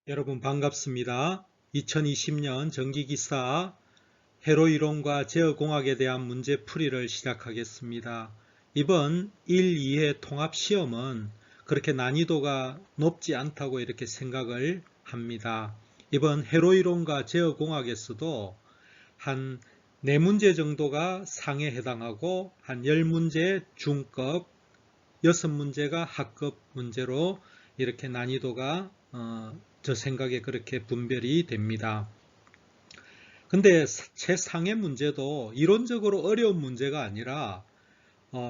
여러분 반갑습니다. 2020년 전기기사 회로이론과 제어공학에 대한 문제풀이를 시작하겠습니다. 이번 1, 2회 통합시험은 그렇게 난이도가 높지 않다고 이렇게 생각을 합니다. 이번 회로이론과 제어공학에서도 한 4문제 정도가 상에 해당하고 한 10문제 중급, 6문제가 하급 문제로 이렇게 난이도가 저 생각에 그렇게 분별이 됩니다. 근데 최상의 문제도 이론적으로 어려운 문제가 아니라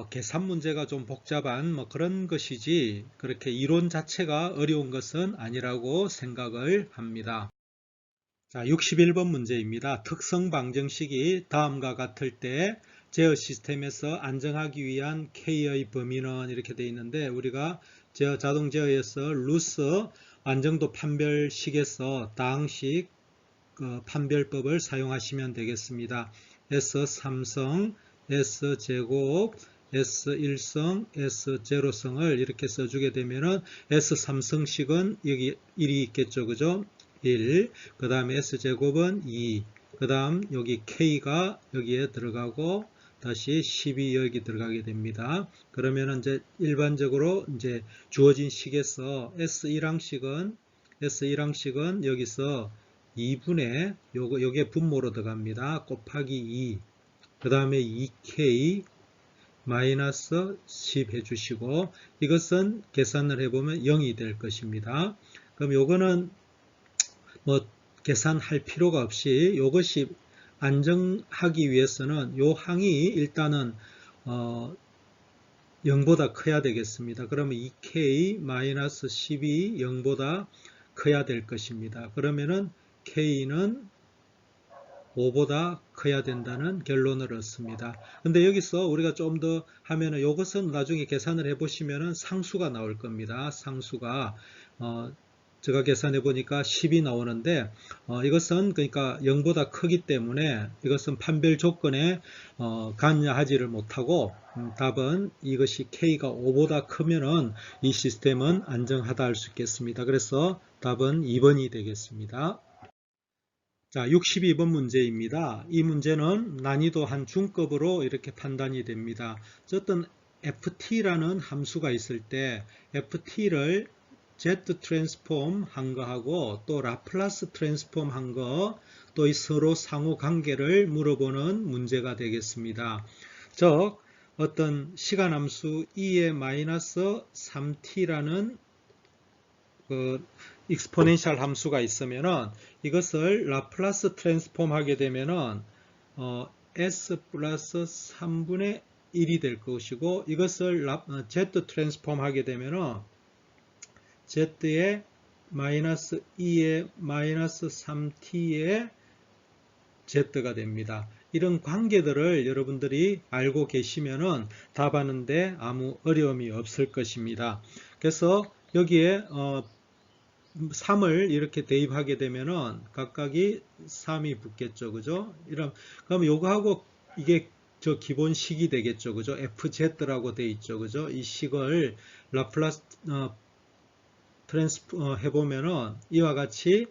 계산 문제가 좀 복잡한 그런 것이지 그렇게 이론 자체가 어려운 것은 아니라고 생각을 합니다. 자, 61번 문제입니다. 특성 방정식이 다음과 같을 때 제어 시스템에서 안정하기 위한 K의 범위는 이렇게 되어 있는데 우리가 자동 제어에서 루스 안정도 판별식에서 다항식 판별법을 사용하시면 되겠습니다. S3성, S제곱, S1성, S0성을 이렇게 써주게 되면은 S3성식은 여기 1이 있겠죠. 그죠? 1, 그 다음에 S제곱은 2, 그 다음 여기 K가 여기에 들어가고 다시 10이 여기 들어가게 됩니다. 그러면 이제 일반적으로 이제 주어진 식에서 S1항식은 여기서 2분의 요게 분모로 들어갑니다. 곱하기 2, 그 다음에 2K 마이너스 10 해주시고 이것은 계산을 해보면 0이 될 것입니다. 그럼 요거는 계산할 필요가 없이 이것이 안정하기 위해서는 요 항이 일단은 0보다 커야 되겠습니다. 그러면 2K-12 0보다 커야 될 것입니다. 그러면은 K는 5보다 커야 된다는 결론을 얻습니다. 근데 여기서 우리가 좀 더 하면은 이것은 나중에 계산을 해보시면은 상수가 나올 겁니다. 상수가 제가 계산해 보니까 10이 나오는데 이것은 그러니까 0보다 크기 때문에 이것은 판별 조건에 관여하지를 못하고 답은 이것이 K가 5보다 크면은 이 시스템은 안정하다 할 수 있겠습니다. 그래서 답은 2번이 되겠습니다. 자, 62번 문제입니다. 이 문제는 난이도 한 중급으로 이렇게 판단이 됩니다. 어떤 ft라는 함수가 있을 때 ft를 Z 트랜스폼 한 거하고 또 라플라스 트랜스폼 한 거, 또 이 서로 상호 관계를 물어보는 문제가 되겠습니다. 즉, 어떤 시간 함수 2의 마이너스 3t라는 익스포넨셜 함수가 있으면은 이것을 라플라스 트랜스폼 하게 되면은 s 플러스 3분의 1이 될 것이고 이것을 z 트랜스폼 하게 되면은 z의 마이너스 2의 마이너스 3t의 z가 됩니다. 이런 관계들을 여러분들이 알고 계시면은 답하는데 아무 어려움이 없을 것입니다. 그래서 여기에 3을 이렇게 대입하게 되면은 각각이 3이 붙겠죠. 그죠? 그럼 요거하고 이게 저 기본식이 되겠죠. 그죠? FZ라고 돼 있죠. 그죠? 이 식을 라플라스 트랜스포 해보면은 이와 같이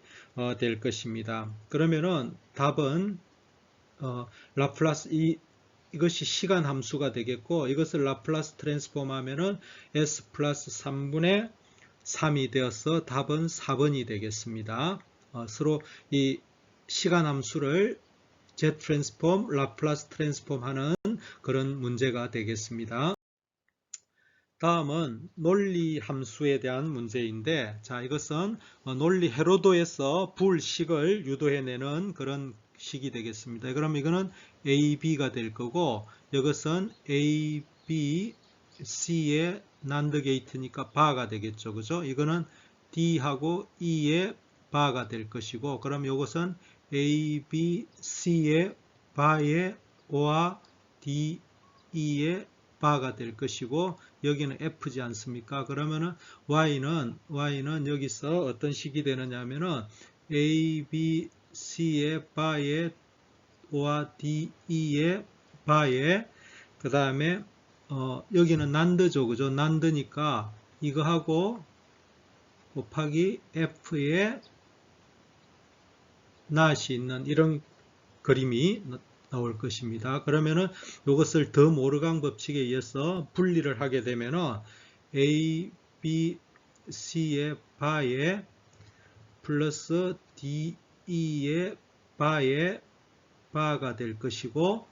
될 것입니다. 그러면은 답은 라플라스 이것이 시간 함수가 되겠고 이것을 라플라스 트랜스폼 하면은 S 플러스 3분의 3이 되어서 답은 4번이 되겠습니다. 서로 이 시간 함수를 Z 트랜스폼, 라플라스 트랜스폼 하는 그런 문제가 되겠습니다. 다음은 논리 함수에 대한 문제인데, 자, 이것은 논리 회로도에서 불식을 유도해내는 그런 식이 되겠습니다. 그럼 이거는 A, B가 될 거고, 이것은 A, B, C의 난드 게이트니까 바가 되겠죠. 그죠? 이거는 D하고 E의 바가 될 것이고, 그럼 이것은 A, B, C의 바의 O와 D, E의 바가 될 것이고, 여기는 F지 않습니까? 그러면은 Y는 여기서 어떤 식이 되느냐 하면은 A, B, C의 바의 O와 D, E의 바의 그 다음에 여기는 난드죠. 그죠? 난드니까 이거하고 곱하기 F의 낫이 있는 이런 그림이 나올 것입니다. 그러면은 이것을 더 모르강 법칙에 의해서 분리를 하게 되면은 A, B, C의 바에 플러스 D, E의 바에 바가 될 것이고,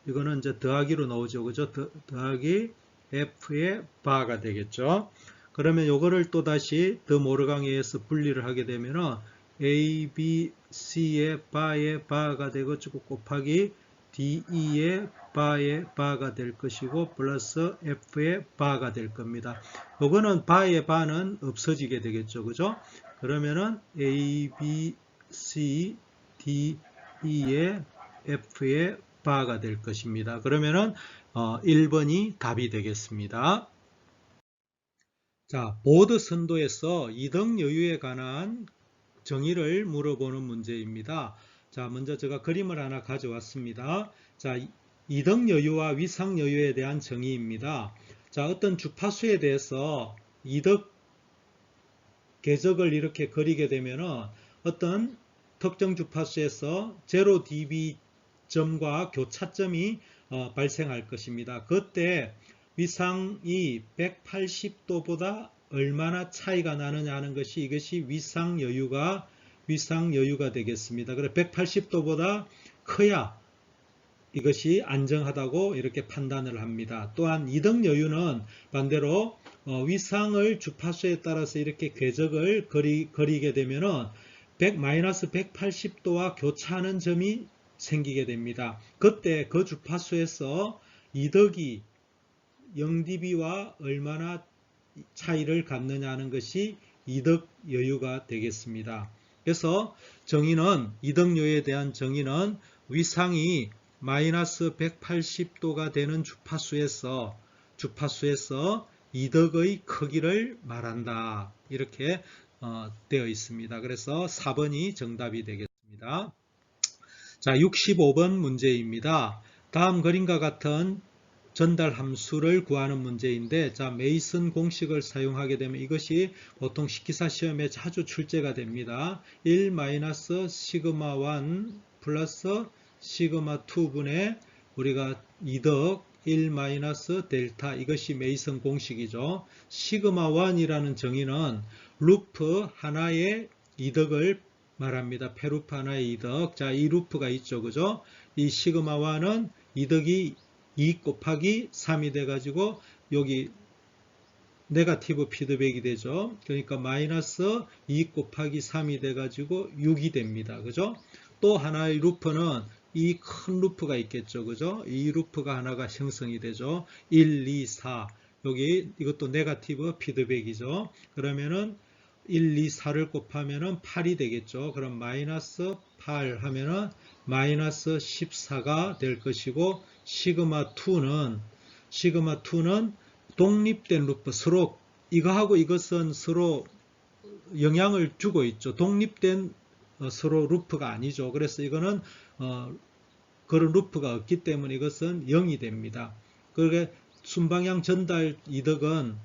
이거는 이제 더하기로 나오죠. 그죠? 더하기 F의 바가 되겠죠. 그러면 요거를 또 다시 더 모르강에 의해서 분리를 하게 되면은 A, B, C의 바의 바가 되고 곱하기 D, E의 바의 바가 될 것이고 플러스 F의 바가 될 겁니다. 요거는 바의 바는 없어지게 되겠죠. 그죠? 그러면은 A, B, C, D, E의 F의 바가 될 것입니다. 그러면은 1번이 답이 되겠습니다. 자, 보드 선도에서 이등 여유에 관한 정의를 물어보는 문제입니다. 자, 먼저 제가 그림을 하나 가져왔습니다. 자, 이등 여유와 위상 여유에 대한 정의입니다. 자, 어떤 주파수에 대해서 이등 궤적을 이렇게 그리게 되면은 어떤 특정 주파수에서 0dB 점과 교차점이 발생할 것입니다. 그때 위상이 180도보다 얼마나 차이가 나느냐 하는 것이 이것이 위상 여유가 되겠습니다. 그래 180도보다 커야 이것이 안정하다고 이렇게 판단을 합니다. 또한 이등 여유는 반대로 위상을 주파수에 따라서 이렇게 궤적을 그리게 되면은 마이너스 180도와 교차하는 점이 생기게 됩니다. 그때 그 주파수에서 이덕이 0dB와 얼마나 차이를 갖느냐 하는 것이 이덕 여유가 되겠습니다. 그래서 정의는 이덕 여유에 대한 정의는 위상이 마이너스 180도가 되는 주파수에서 이덕의 크기를 말한다. 이렇게 되어 있습니다. 그래서 4번이 정답이 되겠습니다. 자, 65번 문제입니다. 다음 그림과 같은 전달 함수를 구하는 문제인데, 자, 메이슨 공식을 사용하게 되면 이것이 보통 식기사 시험에 자주 출제가 됩니다. 1-시그마1 플러스 시그마2 분의 우리가 이덕 1-델타, 이것이 메이슨 공식이죠. 시그마1이라는 정의는 루프 하나의 이덕을 말합니다. 페루프 하나의 이덕. 자, 이 루프가 있죠. 그죠? 이 시그마1은 이덕이 2 곱하기 3이 돼가지고 여기 네거티브 피드백이 되죠. 그러니까 마이너스 2 곱하기 3이 돼가지고 6이 됩니다. 그죠? 또 하나의 루프는 이 큰 루프가 있겠죠. 그죠? 이 루프가 하나가 형성이 되죠. 1, 2, 4. 여기 이것도 네거티브 피드백이죠. 그러면은 1, 2, 4를 곱하면은 8이 되겠죠. 그럼 마이너스 8 하면은 마이너스 14가 될 것이고, 시그마2는 독립된 루프, 서로 이거하고 이것은 서로 영향을 주고 있죠. 독립된 서로 루프가 아니죠. 그래서 이거는 그런 루프가 없기 때문에 이것은 0이 됩니다. 그게 순방향 전달 이덕은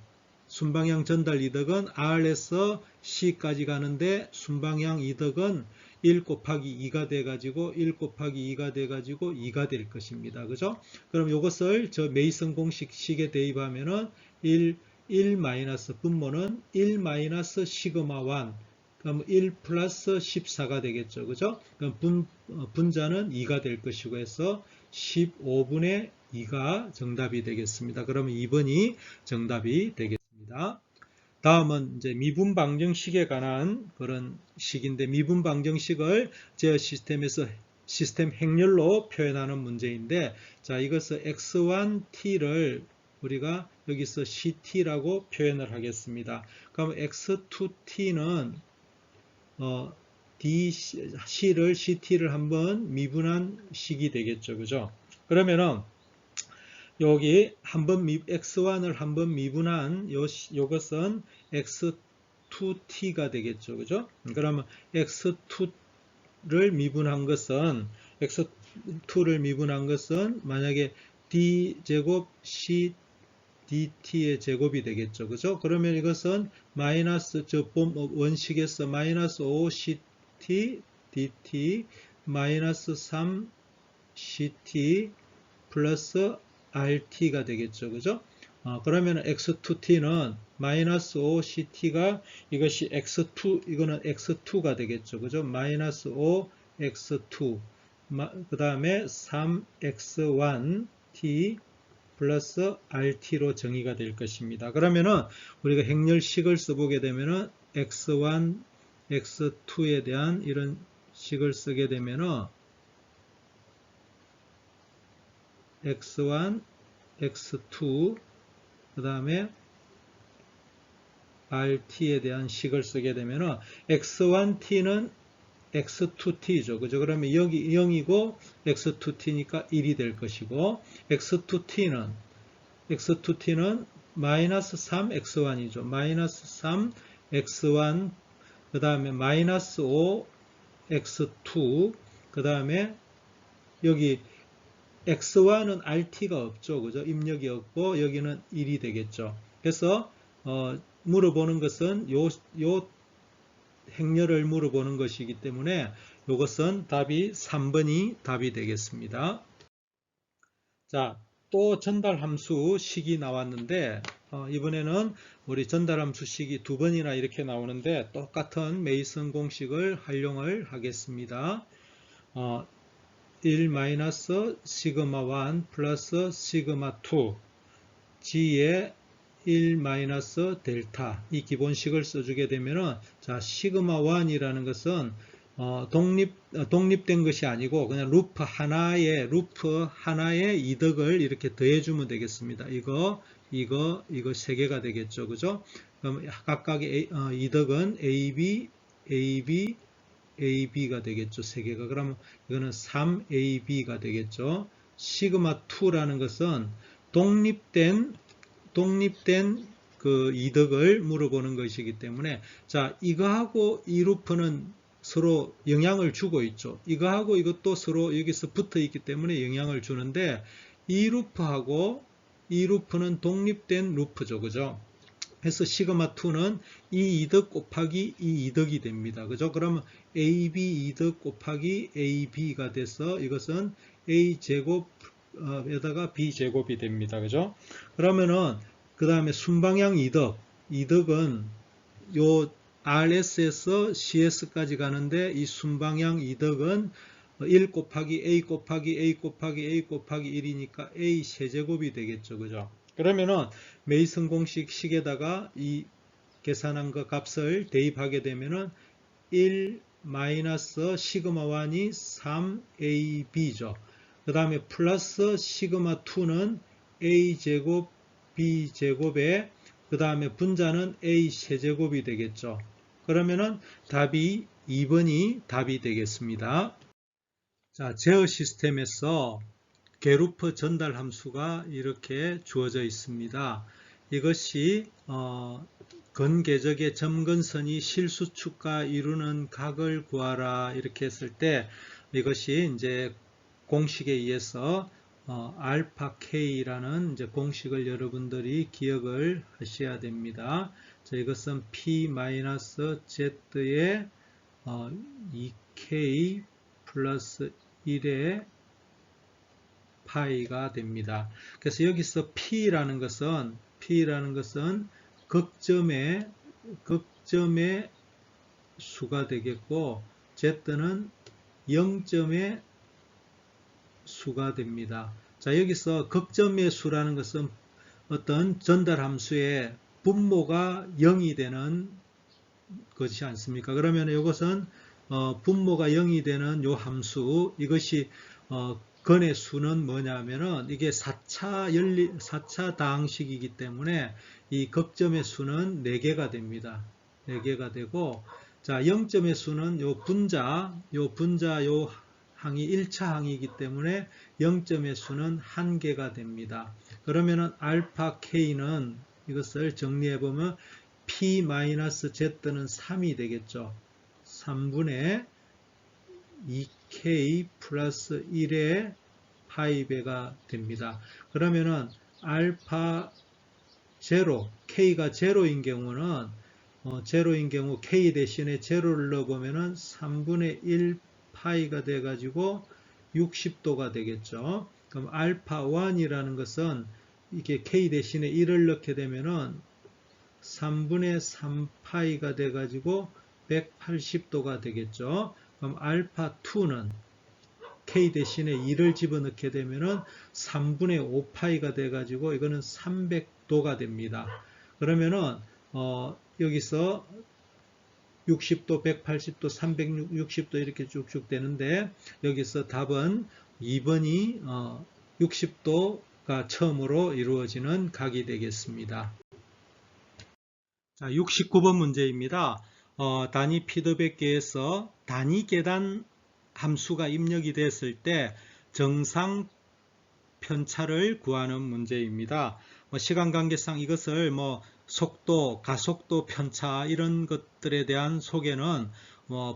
R에서 C까지 가는데 순방향 이덕은 1 곱하기 2가 돼가지고 1 곱하기 2가 돼가지고 2가 될 것입니다. 그죠? 그럼 이것을 저 메이슨 공식식에 대입하면은 1 마이너스 분모는 1 마이너스 시그마 1, 그럼 1 플러스 14가 되겠죠. 그죠? 그럼 분자는 2가 될 것이고 해서 15분의 2가 정답이 되겠습니다. 그러면 2번이 정답이 되겠습니다. 다음은 이제 미분 방정식에 관한 그런 식인데, 미분 방정식을 제어 시스템에서 시스템 행렬로 표현하는 문제인데, 자, 이것을 x1t를 우리가 여기서 ct라고 표현을 하겠습니다. 그럼 x2t는 ct를 한번 미분한 식이 되겠죠. 그죠? 그러면은 여기 한번 x1을 한번 미분한 요것은 x2t가 되겠죠. 그죠? 그러면 x2를 미분한 것은 만약에 d제곱 c dt의 제곱이 되겠죠. 그죠? 그러면 이것은 마이너스 원식에서 마이너스 5ct dt 마이너스 3 ct 플러스 rt가 되겠죠. 그죠? 그러면 x2t는 마이너스 5ct가 이것이 x2, 이거는 x2가 되겠죠. 그죠? 마이너스 5x2 그 다음에 3x1t 플러스 rt로 정의가 될 것입니다. 그러면은 우리가 행렬식을 써보게 되면은 x1, x2에 대한 이런 식을 쓰게 되면은 x1, x2 그 다음에 rt에 대한 식을 쓰게 되면은 x1t는 x2t죠. 그죠? 그러면 여기 0이고 x2t니까 1이 될 것이고 x2t는 마이너스 3x1이죠. 마이너스 3x1 그 다음에 마이너스 5x2 그 다음에 여기 x1은 rt가 없죠. 그죠? 입력이 없고 여기는 1이 되겠죠. 그래서 물어보는 것은 요 행렬을 물어보는 것이기 때문에 이것은 답이 3번이 답이 되겠습니다. 자, 또 전달함수 식이 나왔는데 이번에는 우리 전달함수 식이 두 번이나 이렇게 나오는데 똑같은 메이슨 공식을 활용을 하겠습니다. 1 마이너스 시그마 1 플러스 시그마 2 g의 1 마이너스 델타 이 기본식을 써주게 되면은 자 시그마 1이라는 것은 독립된 것이 아니고 그냥 루프 하나의 이덕을 이렇게 더해주면 되겠습니다. 이거 세 개가 되겠죠, 그죠? 그럼 각각의 이덕은 AB가 되겠죠, 세 개가. 그러면 이거는 3AB가 되겠죠. 시그마 2라는 것은 독립된 그 이덕을 물어보는 것이기 때문에 자 이거하고 이 루프는 서로 영향을 주고 있죠. 이거하고 이것도 서로 여기서 붙어 있기 때문에 영향을 주는데 이 루프하고 이 루프는 독립된 루프죠. 그죠? 그래서 시그마 2는 이 이덕 곱하기 이 이덕이 됩니다. 그죠? 그러면 AB 이덕 곱하기 AB가 돼서 이것은 A 제곱에다가 B 제곱이 됩니다. 그죠? 그러면은 그 다음에 순방향 이덕은 요 RS에서 CS까지 가는데 이 순방향 이덕은 1 곱하기 A 곱하기 A 곱하기 A 곱하기 1이니까 A 세제곱이 되겠죠. 그죠? 그러면은 메이슨 공식 식에다가 이 계산한 그 값을 대입하게 되면은 1 마이너스 시그마 1이 3AB죠. 그 다음에 플러스 시그마 2는 A제곱 B제곱에 그 다음에 분자는 A 세제곱이 되겠죠. 그러면은 답이 2번이 답이 되겠습니다. 자, 제어 시스템에서 게루프 전달 함수가 이렇게 주어져 있습니다. 이것이 건계적의 점근선이 실수축과 이루는 각을 구하라 이렇게 했을 때 이것이 이제 공식에 의해서 알파 K라는 이제 공식을 여러분들이 기억을 하셔야 됩니다. 자, 이것은 P-Z의 2K 플러스 1의 파이가 됩니다. 그래서 여기서 P라는 것은 극점의 수가 되겠고 Z는 0점의 수가 됩니다. 자, 여기서 극점의 수라는 것은 어떤 전달 함수의 분모가 0이 되는 것이지 않습니까? 그러면 이것은 분모가 0이 되는 요 함수 이것이 건의 수는 뭐냐면은 이게 4차 다항식이기 때문에 이 극점의 수는 4개가 됩니다. 4개가 되고 자 0점의 수는 요 분자 요 항이 1차 항이기 때문에 0점의 수는 1개가 됩니다. 그러면은 알파 K는 이것을 정리해 보면 P-Z는 3이 되겠죠. 3분의 2K 플러스 1의 파이배가 됩니다. 그러면은 알파 제로, K가 제로인 경우는 제로인 경우 k 대신에 제로를 넣어보면은 3분의 1 파이가 돼가지고 60도가 되겠죠. 그럼 알파 1이라는 것은 이게 k 대신에 1을 넣게 되면은 3분의 3 파이가 돼가지고 180도가 되겠죠. 그럼 알파 2는 k 대신에 2를 집어넣게 되면은 3분의 5 파이가 돼가지고 이거는 300도가 됩니다. 그러면은 여기서 60도, 180도, 360도 이렇게 쭉쭉 되는데 여기서 답은 2번이 60도가 처음으로 이루어지는 각이 되겠습니다. 자, 69번 문제입니다. 단위 피드백계에서 단위 계단 함수가 입력이 됐을 때 정상 편차를 구하는 문제입니다. 시간 관계상 이것을 속도, 가속도 편차 이런 것들에 대한 소개는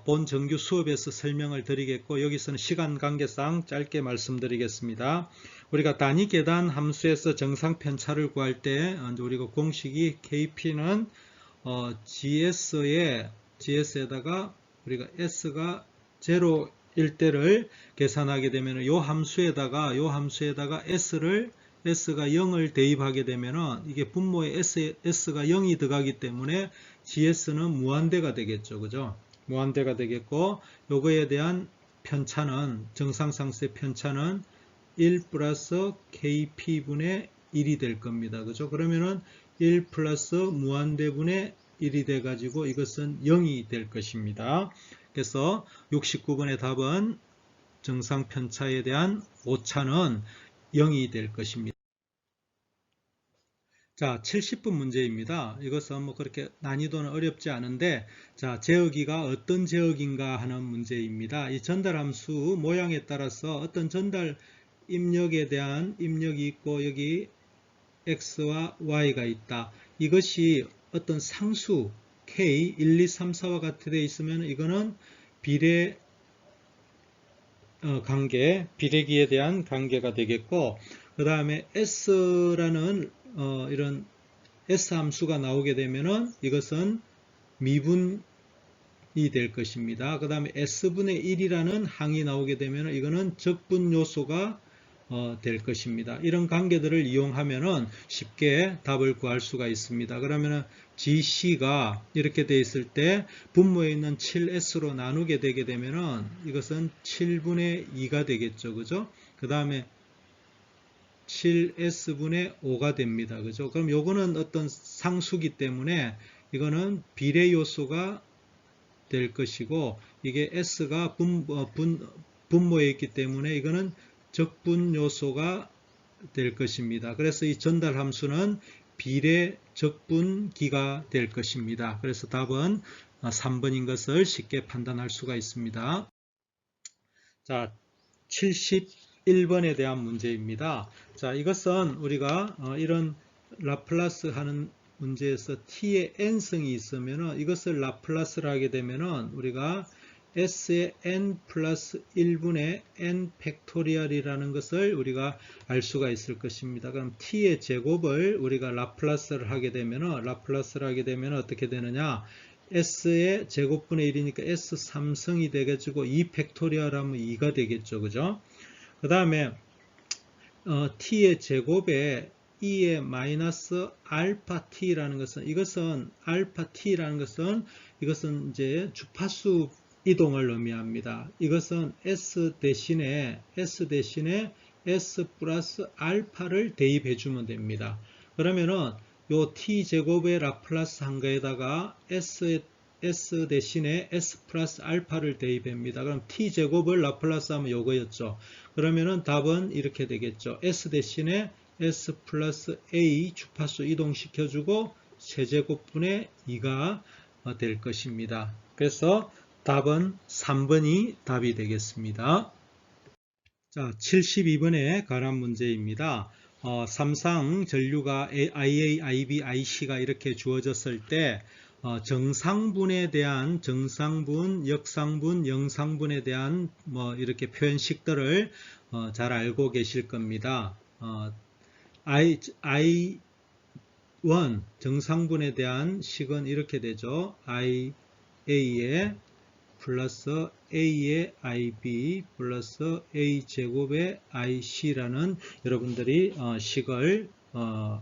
본 정규 수업에서 설명을 드리겠고 여기서는 시간 관계상 짧게 말씀드리겠습니다. 우리가 단위 계단 함수에서 정상 편차를 구할 때 우리가 공식이 KP는 GS에다가 우리가 S가 0일 때를 계산하게 되면 요 함수에다가 S가 0을 대입하게 되면은 이게 분모에 S가 0이 들어가기 때문에 GS는 무한대가 되겠죠. 그죠? 무한대가 되겠고 요거에 대한 편차는 정상상수의 편차는 1 플러스 KP분의 1이 될 겁니다. 그죠? 그러면은 1 플러스 무한대분의 1이 돼 가지고 이것은 0이 될 것입니다. 그래서 69번의 답은 정상 편차에 대한 오차는 0이 될 것입니다. 자, 70분 문제입니다. 이것은 그렇게 난이도는 어렵지 않은데, 자, 제어기가 어떤 제어기인가 하는 문제입니다. 이 전달함수 모양에 따라서 어떤 전달 입력에 대한 입력이 있고, 여기 X와 Y가 있다. 이것이 어떤 상수 K, 1, 2, 3, 4와 같이 되어 있으면 이거는 비례 관계, 비례기에 대한 관계가 되겠고, 그 다음에 S라는 이런 S 함수가 나오게 되면은 이것은 미분이 될 것입니다. 그 다음에 S분의 1이라는 항이 나오게 되면 이거는 적분 요소가 될 것입니다. 이런 관계들을 이용하면은 쉽게 답을 구할 수가 있습니다. 그러면은 GC가 이렇게 되어 있을 때 분모에 있는 7S로 나누게 되게 되면은 이것은 7분의 2가 되겠죠. 그죠? 그 다음에 7S분의 5가 됩니다. 그죠? 그럼 요거는 어떤 상수기 때문에 이거는 비례 요소가 될 것이고 이게 S가 분모에 있기 때문에 이거는 적분 요소가 될 것입니다. 그래서 이 전달 함수는 비례 적분기가 될 것입니다. 그래서 답은 3번인 것을 쉽게 판단할 수가 있습니다. 자, 71번에 대한 문제입니다. 자, 이것은 우리가 이런 라플라스 하는 문제에서 t의 n승이 있으면 이것을 라플라스를 하게 되면 우리가 s의 n 플러스 1분의 n 팩토리얼이라는 것을 우리가 알 수가 있을 것입니다. 그럼 t의 제곱을 우리가 라플라스를 하게 되면 어떻게 되느냐? s의 제곱분의 1이니까 s 3승이 되겠고 2 팩토리얼 하면 2가 되겠죠. 그죠? 그 다음에 t의 제곱에 2의 마이너스 알파 t라는 것은 이것은 이제 주파수 이동을 의미합니다. 이것은 s 대신에 s 플러스 알파를 대입해 주면 됩니다. 그러면은 요 t제곱의 라플라스 한 거에다가 s 대신에 s 플러스 알파를 대입합니다. 그럼 t제곱을 라플라스 하면 요거였죠. 그러면은 답은 이렇게 되겠죠. s 대신에 s 플러스 a 주파수 이동시켜주고 세제곱분의 2가 될 것입니다. 그래서 답은 3번이 답이 되겠습니다. 자, 72번에 관한 문제입니다. 삼상 전류가 IA, IB, IC가 이렇게 주어졌을 때 정상분, 역상분, 영상분에 대한 이렇게 표현식들을 잘 알고 계실 겁니다. I1 정상분에 대한 식은 이렇게 되죠. IA에 플러스 A의 IB 플러스 A제곱의 IC라는 여러분들이 식을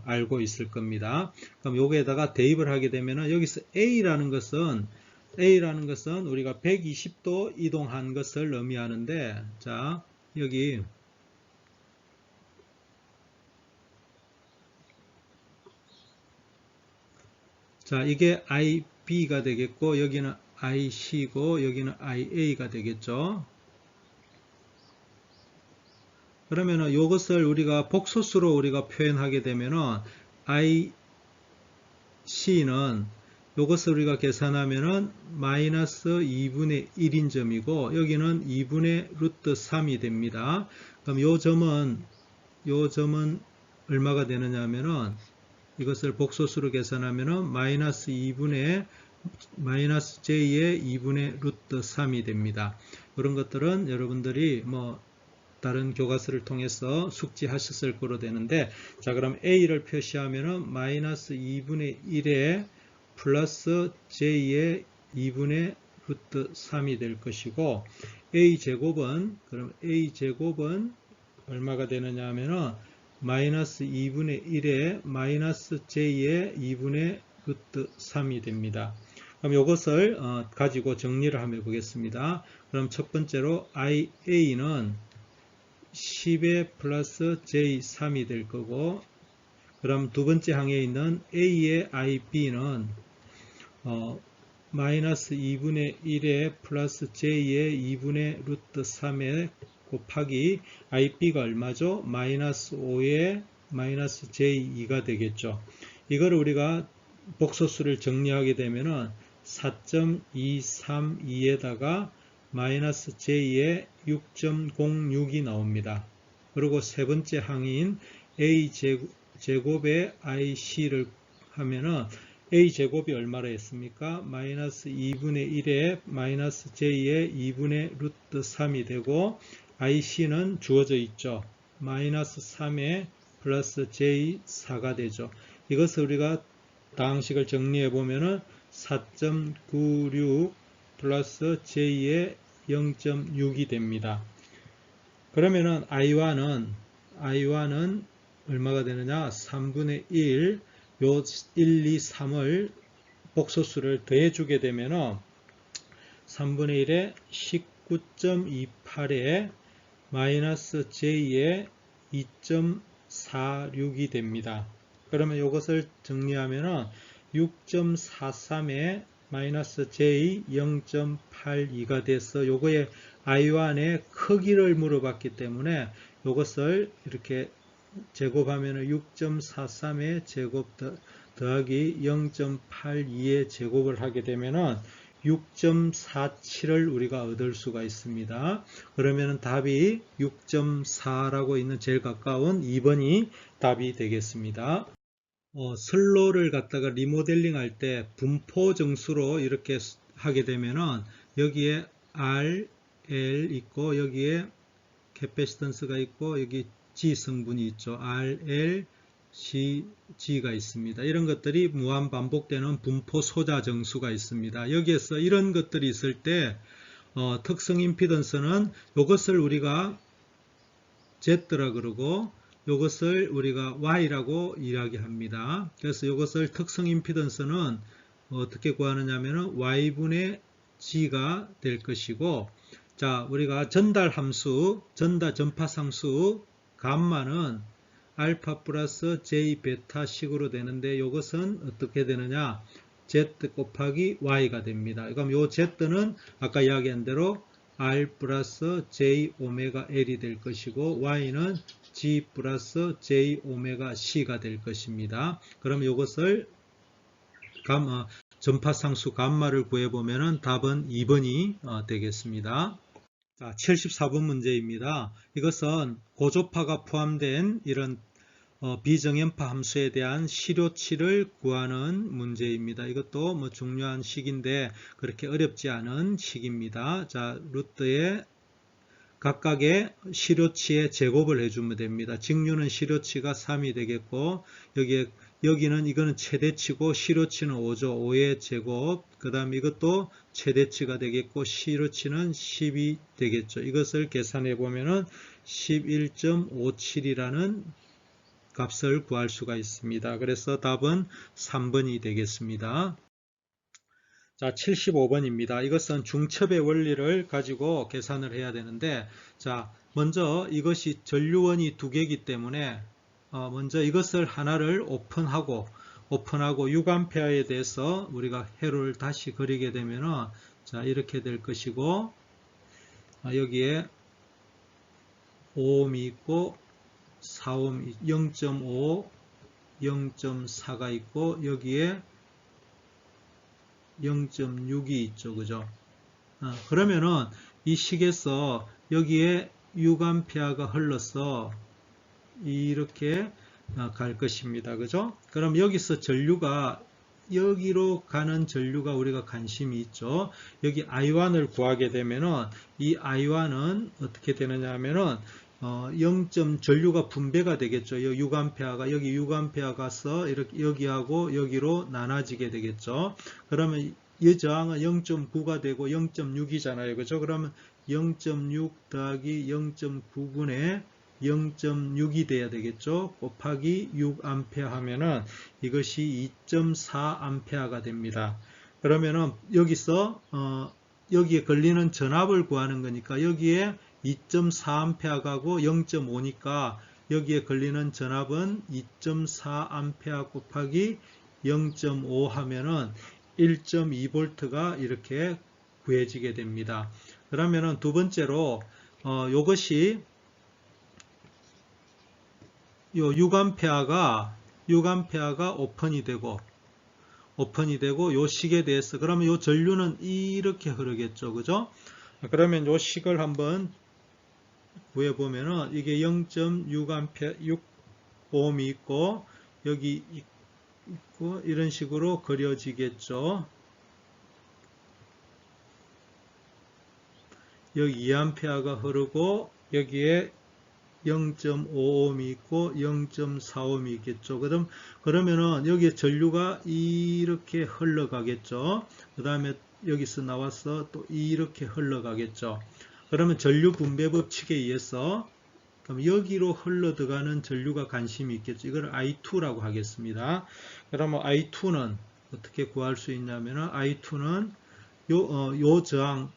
알고 있을 겁니다. 그럼 여기에다가 대입을 하게 되면 여기서 A라는 것은 우리가 120도 이동한 것을 의미하는데, 자, 여기 자, 이게 IB가 되겠고 여기는 IC고 여기는 IA가 되겠죠. 그러면은 이것을 우리가 복소수로 우리가 표현하게 되면은 IC는 이것을 우리가 계산하면은 마이너스 2분의 1인 점이고 여기는 2분의 루트 3이 됩니다. 그럼 요 점은 얼마가 되느냐 하면은 이것을 복소수로 계산하면은 마이너스 J의 2분의 루트 3이 됩니다. 그런 것들은 여러분들이 다른 교과서를 통해서 숙지하셨을 거로 되는데, 자, 그럼 A를 표시하면은 마이너스 2분의 1에 플러스 J의 2분의 루트 3이 될 것이고, 그럼 A제곱은 얼마가 되느냐 하면은 마이너스 2분의 1에 마이너스 J의 2분의 루트 3이 됩니다. 그럼 이것을 가지고 정리를 한번 해보겠습니다. 그럼 첫 번째로 IA는 10의 플러스 J3이 될 거고, 그럼 두 번째 항에 있는 A의 IB는 마이너스 2분의 1에 플러스 J의 2분의 루트 3에 곱하기 IB가 얼마죠? 마이너스 5에 마이너스 J2가 되겠죠. 이걸 우리가 복소수를 정리하게 되면은 4.232에다가 마이너스 J의 6.06이 나옵니다. 그리고 세 번째 항인 A제곱의 IC를 하면은 A제곱이 얼마라 했습니까? 마이너스 2분의 1에 마이너스 J의 2분의 루트 3이 되고 IC는 주어져 있죠. 마이너스 3에 플러스 J4가 되죠. 이것을 우리가 다항식을 정리해 보면은 4.96 플러스 J의 0.6이 됩니다. 그러면은 I1은 얼마가 되느냐? 3분의 1, 요 1, 2, 3을 복소수를 더해주게 되면은 3분의 1에 19.28에 마이너스 J의 2.46이 됩니다. 그러면 이것을 정리하면은 6.43에 마이너스 J 0.82가 돼서 요거의 I1의 크기를 물어봤기 때문에 이것을 이렇게 제곱하면 6.43의 제곱 더하기 0.82의 제곱을 하게 되면은 6.47을 우리가 얻을 수가 있습니다. 그러면 답이 6.4라고 있는 제일 가까운 2번이 답이 되겠습니다. 슬로를 갖다가 리모델링 할 때 분포 정수로 이렇게 하게 되면은 여기에 R, L 있고 여기에 캐패시턴스가 있고 여기 G 성분이 있죠. R, L, G가 있습니다. 이런 것들이 무한 반복되는 분포 소자 정수가 있습니다. 여기에서 이런 것들이 있을 때 특성 임피던스는 이것을 우리가 Z라 그러고 이것을 우리가 Y라고 이야기합니다. 그래서 이것을 특성 임피던스는 어떻게 구하느냐 하면 Y분의 G가 될 것이고, 자, 우리가 전파상수 감마는 알파 플러스 J 베타 식으로 되는데 이것은 어떻게 되느냐? Z 곱하기 Y가 됩니다. 그럼 이 Z는 아까 이야기한 대로 R 플러스 J 오메가 L이 될 것이고 Y는 G 플러스 J 오메가 C가 될 것입니다. 그럼 이것을 전파상수 감마를 구해보면 답은 2번이 되겠습니다. 자, 74번 문제입니다. 이것은 고조파가 포함된 이런 비정연파 함수에 대한 실효치를 구하는 문제입니다. 이것도 중요한 식인데 그렇게 어렵지 않은 식입니다. 자, 루트에 각각의 실효치의 제곱을 해주면 됩니다. 직류는 실효치가 3이 되겠고 여기에 여기는 이거는 최대치고 시로치는 5죠. 5의 제곱. 그 다음에 이것도 최대치가 되겠고 시로치는 10이 되겠죠. 이것을 계산해 보면은 11.57이라는 값을 구할 수가 있습니다. 그래서 답은 3번이 되겠습니다. 자, 75번입니다. 이것은 중첩의 원리를 가지고 계산을 해야 되는데, 자, 먼저 이것이 전류원이 두 개이기 때문에 먼저 이것을 하나를 오픈하고 6A에 대해서 우리가 회로를 다시 그리게 되면은 자, 이렇게 될 것이고, 여기에 5ohm이 있고 4ohm 0.5 0.4가 있고 여기에 0.6이 있죠. 그죠? 그러면은 이 식에서 여기에 6A가 흘러서 이렇게 갈 것입니다. 그죠? 그럼 여기서 전류가 여기로 가는 전류가 우리가 관심이 있죠. 여기 I1을 구하게 되면은 이 I1은 어떻게 되느냐 하면은 0. 전류가 분배가 되겠죠. 6A가 여기 6A 가서 이렇게 여기하고 여기로 나눠지게 되겠죠. 그러면 이 저항은 0.9가 되고 0.6이잖아요. 그죠? 그러면 0.6 더하기 0.9분의 0.6이 돼야 되겠죠. 곱하기 6A 하면은 이것이 2.4A가 됩니다. 그러면은 여기서 여기에 걸리는 전압을 구하는 거니까 여기에 2.4A가고 0.5니까 여기에 걸리는 전압은 2.4A 곱하기 0.5 하면은 1.2V가 이렇게 구해지게 됩니다. 그러면은 두 번째로 요것이 요 6A가 오픈이 되고 요 식에 대해서 그러면 요 전류는 이렇게 흐르겠죠. 그죠? 그러면 요 식을 한번 구해 보면은 이게 0.6A 6ohm이 있고 여기 있고 이런 식으로 그려지겠죠. 여기 2A가 흐르고 여기에 0.5ohm이 있고 0.4ohm이 있겠죠. 그러면은 여기에 전류가 이렇게 흘러가겠죠. 그 다음에 여기서 나와서 또 이렇게 흘러가겠죠. 그러면 전류 분배 법칙에 의해서 그럼 여기로 흘러 들어가는 전류가 관심이 있겠죠. 이걸 I2라고 하겠습니다. 그러면 I2는 어떻게 구할 수 있냐면은 I2는 요 저항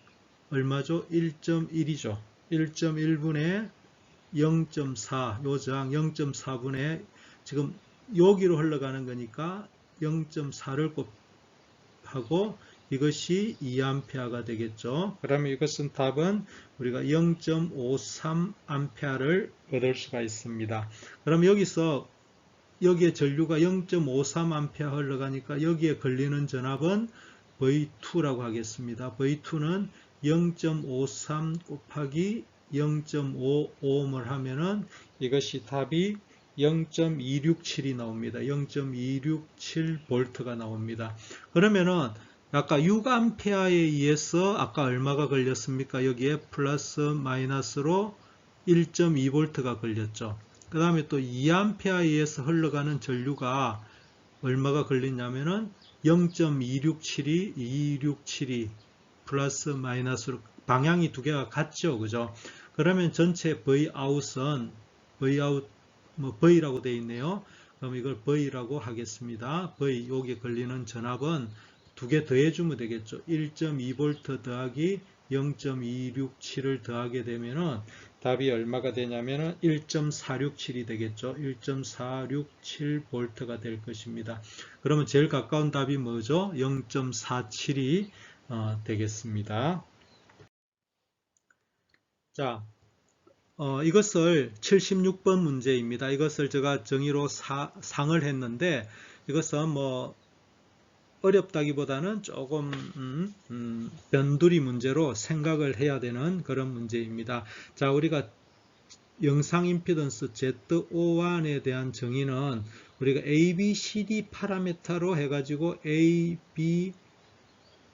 얼마죠? 1.1이죠. 1.1분의 0.4, 요 저항 0.4분의 지금 여기로 흘러가는 거니까 0.4를 곱하고 이것이 2A가 되겠죠. 그러면 이것은 답은 우리가 0.53A를 얻을 수가 있습니다. 그럼 여기서 여기에 전류가 0.53A 흘러가니까 여기에 걸리는 전압은 V2라고 하겠습니다. V2는 0.53 곱하기 0.5ohm을 하면은 이것이 답이 0.267이 나옵니다. 0.267V가 나옵니다. 그러면은 아까 6A에 의해서 아까 얼마가 걸렸습니까? 여기에 플러스 마이너스로 1.2V가 걸렸죠. 그 다음에 또 2A에 의해서 흘러가는 전류가 얼마가 걸리냐면은 0.267이 플러스 마이너스로 방향이 두 개가 같죠. 그죠? 그러면 전체 Vout은 V라고 되어 있네요. 그럼 이걸 V라고 하겠습니다. V 여기에 걸리는 전압은 두 개 더해주면 되겠죠. 1.2V 더하기 0.267을 더하게 되면은 답이 얼마가 되냐면은 1.467이 되겠죠. 1.467V가 될 것입니다. 그러면 제일 가까운 답이 뭐죠? 0.47이 되겠습니다. 자, 이것을 76번 문제입니다. 이것을 제가 정의로 상을 했는데 이것은 뭐 어렵다기보다는 조금 변두리 문제로 생각을 해야 되는 그런 문제입니다. 자, 우리가 영상 임피던스 Z01에 대한 정의는 우리가 A, B, C, D 파라미터로 해가지고 A, B,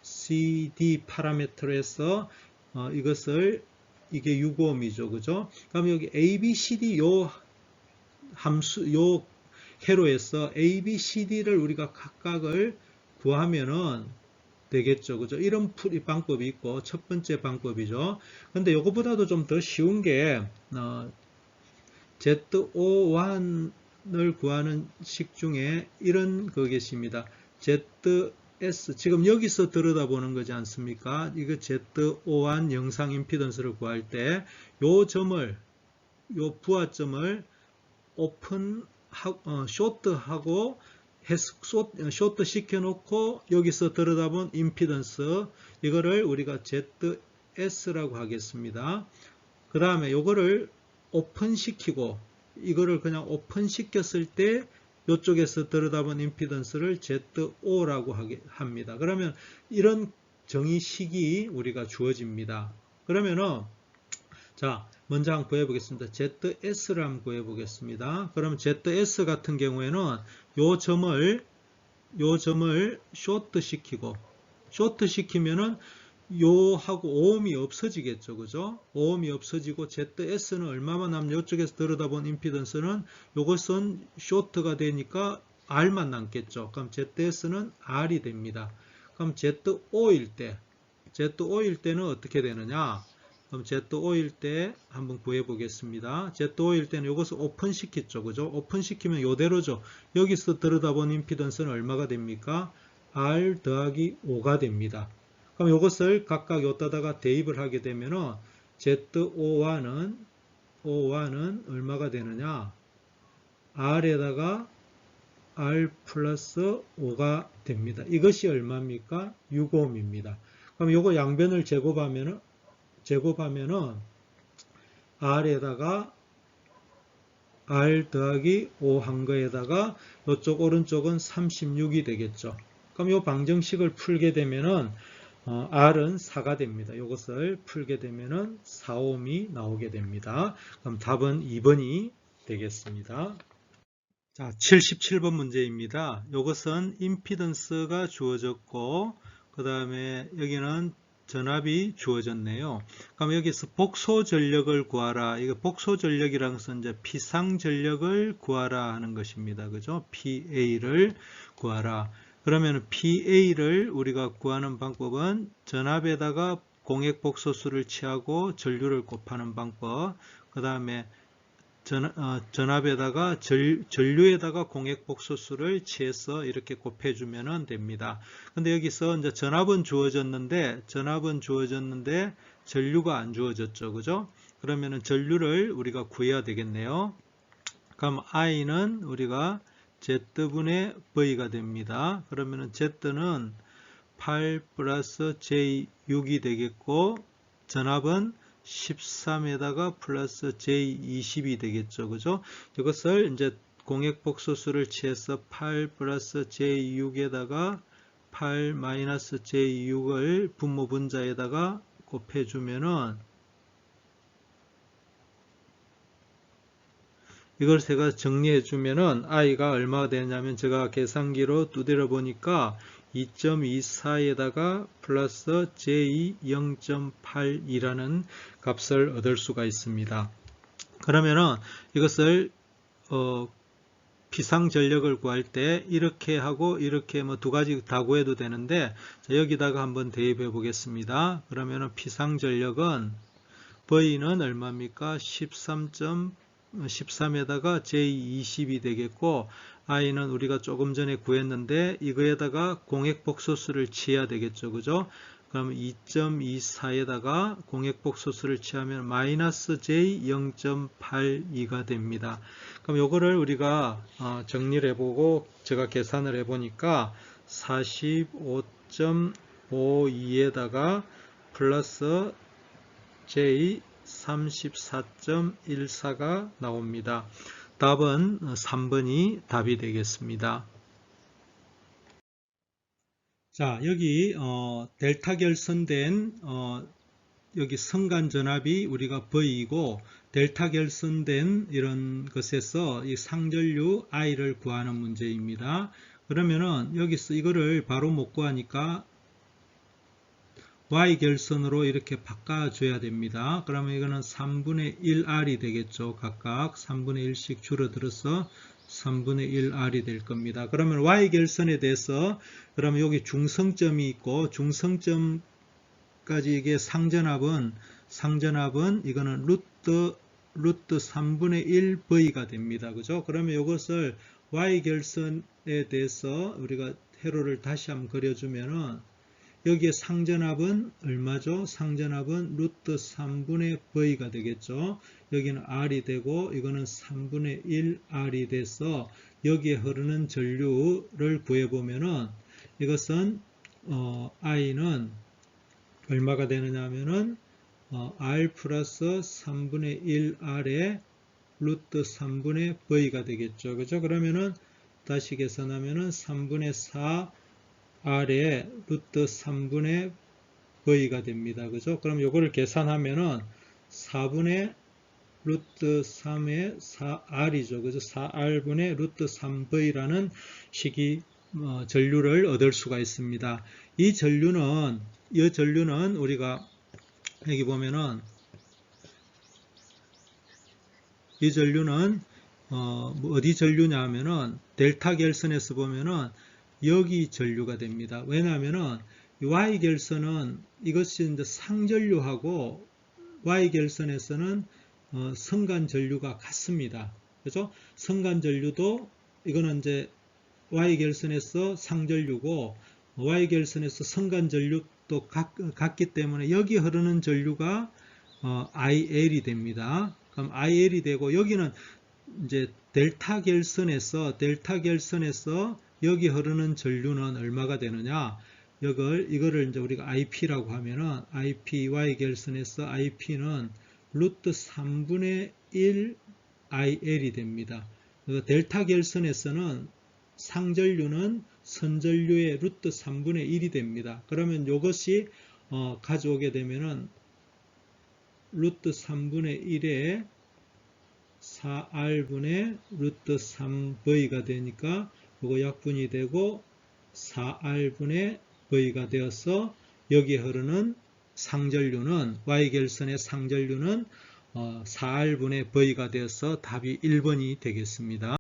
C, D 파라미터로 해서 이것을 이게 6ohm이죠. 그죠? 그럼 여기 A, B, C, D 요 함수, 요 회로에서 A, B, C, D를 우리가 각각을 구하면은 되겠죠. 그죠? 이런 풀이 방법이 있고 첫 번째 방법이죠. 근데 이거보다도 좀 더 쉬운 게 ZO1을 구하는 식 중에 이런 거 계십니다. ZS 지금 여기서 들여다보는 거지 않습니까? 이거 ZO1 영상 임피던스를 구할 때 요 점을 요 부하점을 오픈 쇼트하고 쇼트 시켜놓고 여기서 들여다본 임피던스 이거를 우리가 ZS라고 하겠습니다. 그 다음에 이거를 오픈 시키고 이거를 그냥 오픈 시켰을 때 이쪽에서 들여다본 임피던스를 ZO라고 합니다. 그러면 이런 정의식이 우리가 주어집니다. 그러면은 자 먼저 한번 구해보겠습니다. ZS를 한번 구해보겠습니다. 그럼 ZS 같은 경우에는 요 점을 쇼트 시키면은 요하고 오음이 없어지겠죠. 그죠? 오음이 없어지고 ZS는 얼마만 남냐? 이쪽에서 들여다본 임피던스는 요것은 쇼트가 되니까 R만 남겠죠. 그럼 ZS는 R이 됩니다. 그럼 ZO일 때는 어떻게 되느냐? 그럼 ZO일 때 한번 구해 보겠습니다. ZO일 때는 이것을 오픈 시켰죠. 그죠? 오픈 시키면 요대로죠. 여기서 들여다본 임피던스는 얼마가 됩니까? R 더하기 5가 됩니다. 그럼 이것을 각각 여기다가 대입을 하게 되면은 ZO1은 얼마가 되느냐? R에다가 R 플러스 5가 됩니다. 이것이 얼마입니까? 6ohm입니다. 그럼 요거 양변을 제곱하면은 R에다가 R 더하기 5 한 거에다가 이쪽 오른쪽은 36이 되겠죠. 그럼 이 방정식을 풀게 되면은 R은 4가 됩니다. 이것을 풀게 되면은 4ohm이 나오게 됩니다. 그럼 답은 2번이 되겠습니다. 자, 77번 문제입니다. 이것은 임피던스가 주어졌고 그 다음에 여기는 전압이 주어졌네요. 그럼 여기서 복소 전력을 구하라. 이거 복소 전력이라는 것은 이제 피상 전력을 구하라 하는 것입니다. 그죠? PA를 구하라. 그러면 PA를 우리가 구하는 방법은 전압에다가 공액 복소수를 취하고 전류를 곱하는 방법. 그 다음에 전압에다가 전류에다가 공액 복소수를 취해서 이렇게 곱해주면 됩니다. 근데 여기서 이제 전압은 주어졌는데 전류가 안 주어졌죠. 그죠? 그러면은 전류를 우리가 구해야 되겠네요. 그럼 I는 우리가 Z분의 V가 됩니다. 그러면은 Z는 8 플러스 J6이 되겠고 전압은 13에다가 플러스 J20이 되겠죠. 그죠? 이것을 이제 공액 복소수를 취해서 8 플러스 J6에다가 8 마이너스 J6을 분모 분자에다가 곱해주면은 이걸 제가 정리해주면은 I가 얼마가 되냐면 제가 계산기로 두드려 보니까 2.24에다가 플러스 J 0.8이라는 값을 얻을 수가 있습니다. 그러면은 이것을 피상전력을 구할 때 이렇게 하고 이렇게 뭐 두 가지 다 구해도 되는데 자, 여기다가 한번 대입해 보겠습니다. 그러면은 피상전력은 V는 얼마입니까? 13에다가 J20이 되겠고 I는 우리가 조금 전에 구했는데 이거에다가 공액복소수를 취해야 되겠죠. 그죠? 그럼 2.24에다가 공액복소수를 취하면 마이너스 J 0.82가 됩니다. 그럼 요거를 우리가 정리를 해보고 제가 계산을 해보니까 45.52에다가 플러스 J 34.14가 나옵니다. 답은 3번이 답이 되겠습니다. 자, 여기 델타 결선된 여기 성간 전압이 우리가 V이고 델타 결선된 이런 것에서 이 상전류 I를 구하는 문제입니다. 그러면은 여기서 이거를 바로 못 구하니까 Y 결선으로 이렇게 바꿔줘야 됩니다. 그러면 이거는 3분의 1R이 되겠죠. 각각 3분의 1씩 줄어들어서 3분의 1r이 될 겁니다. 그러면 y결선에 대해서 그러면 여기 중성점이 있고 중성점까지 이게 상전합은 이거는 루트 3분의 1v가 됩니다. 그죠? 그러면 이것을 y결선에 대해서 우리가 회로를 다시 한번 그려주면은 여기에 상전합은 얼마죠? 상전합은 루트 3분의 v가 되겠죠. 여기는 r이 되고 이거는 3분의 1r이 돼서 여기에 흐르는 전류를 구해보면은 이것은 i는 얼마가 되느냐 하면은 r 플러스 3분의 1r에 루트 3분의 v가 되겠죠. 그죠? 그러면은 다시 계산하면은 3분의 4r에 루트 3분의 v가 됩니다. 그죠? 그럼 요거를 계산하면은 4분의 루트 3의 4r이죠. 그죠? 4r분의 루트 3v라는 식이 전류를 얻을 수가 있습니다. 이 전류는 우리가 여기 보면은 이 전류는 어디 전류냐 하면은 델타 결선에서 보면은 여기 전류가 됩니다. 왜냐하면은 Y 결선은 이것이 이제 상전류하고 Y 결선에서는 성간 전류가 같습니다. 그죠? 성간 전류도 이거는 이제 Y 결선에서 상전류고 Y 결선에서 성간 전류도 같기 때문에 여기 흐르는 전류가 IL이 됩니다. 그럼 IL이 되고 여기는 이제 델타 결선에서 여기 흐르는 전류는 얼마가 되느냐? 이거를 이제 우리가 IP라고 하면은 IPY 결선에서 IP는 루트 3분의 1 IL이 됩니다. 델타 결선에서는 상전류는 선전류의 루트 3분의 1이 됩니다. 그러면 이것이 가져오게 되면은 루트 3분의 1에 4r분의 루트 3v가 되니까 이거 약분이 되고 4r분의 v가 되어서 여기에 흐르는 상전류는 Y결선의 상전류는 4r분의 v가 되어서 답이 1번이 되겠습니다.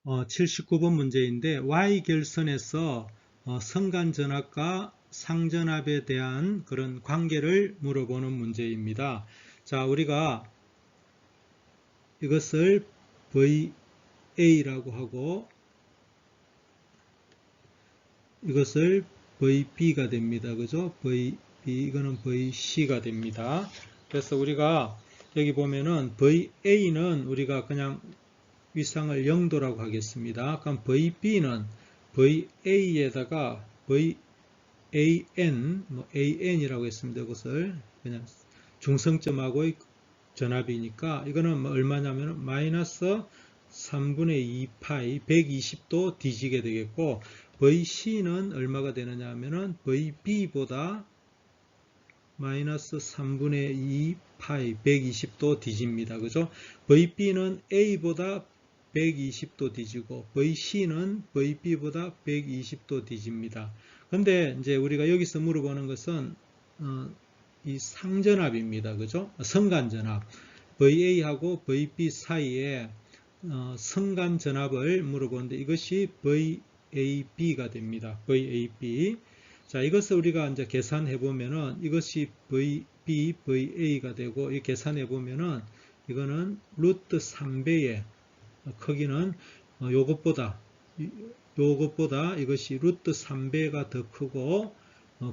79번 문제인데 Y결선에서 성간전압과 상전압에 대한 그런 관계를 물어보는 문제입니다. 자, 우리가 이것을 VA라고 하고 이것을 VB가 됩니다. 그죠? VB 이거는 VC가 됩니다. 그래서 우리가 여기 보면은 VA는 우리가 그냥 위상을 0도라고 하겠습니다. 그럼 VB는 VA에다가 VAN, AN이라고 했습니다. 이것을 그냥 중성점하고의 전압이니까 이거는 얼마냐면 마이너스 3분의 2파이 120도 뒤지게 되겠고 VC는 얼마가 되느냐 하면은 VB보다 마이너스 3분의 2파이 120도 뒤집니다. 그죠? VB는 A보다 120도 뒤지고 VC는 VB보다 120도 뒤집니다. 근데 이제 우리가 여기서 물어보는 것은 이 상전압입니다. 그죠? 성간전압. VA하고 VB 사이에 성간전압을 물어보는데 이것이 VAB가 됩니다. VAB. 자, 이것을 우리가 이제 계산해 보면은 이것이 VB, VA가 되고 이 계산해 보면은 이거는 루트 3배의 크기는 요것보다 이것이 루트 3배가 더 크고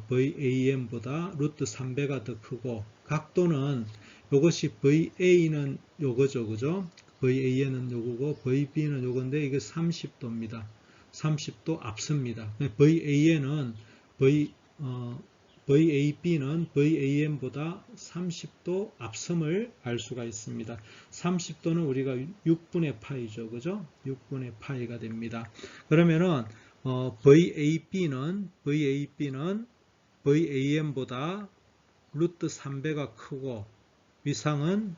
VAM보다 루트 3배가 더 크고 각도는 이것이 VA는 요거죠. 그죠? VAN은 요거고 VB는 요건데 이게 30도입니다. 30도 앞섭니다. VAN은 VAB는 VAM보다 30도 앞섬을 알 수가 있습니다. 30도는 우리가 6분의 파이죠. 그죠? 6분의 파이가 됩니다. 그러면은 VAB는 VAM보다 루트 3배가 크고 위상은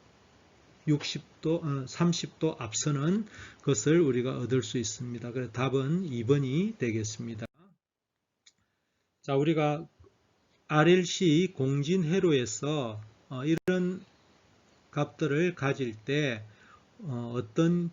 30도 앞서는 것을 우리가 얻을 수 있습니다. 그래서 답은 2번이 되겠습니다. 자, 우리가 RLC 공진회로에서 이런 값들을 가질 때 어떤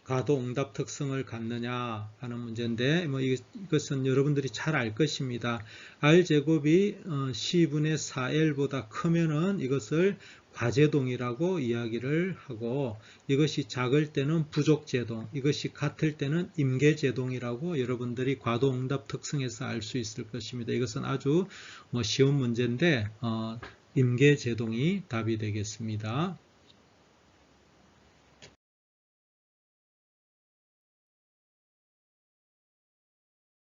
과도응답 특성을 갖느냐 하는 문제인데 뭐 이것은 여러분들이 잘 알 것입니다. r제곱이 c분의 4l보다 크면은 이것을 과제동이라고 이야기를 하고, 이것이 작을 때는 부족제동, 이것이 같을 때는 임계제동이라고 여러분들이 과도응답 특성에서 알 수 있을 것입니다. 이것은 아주 쉬운 문제인데 임계제동이 답이 되겠습니다.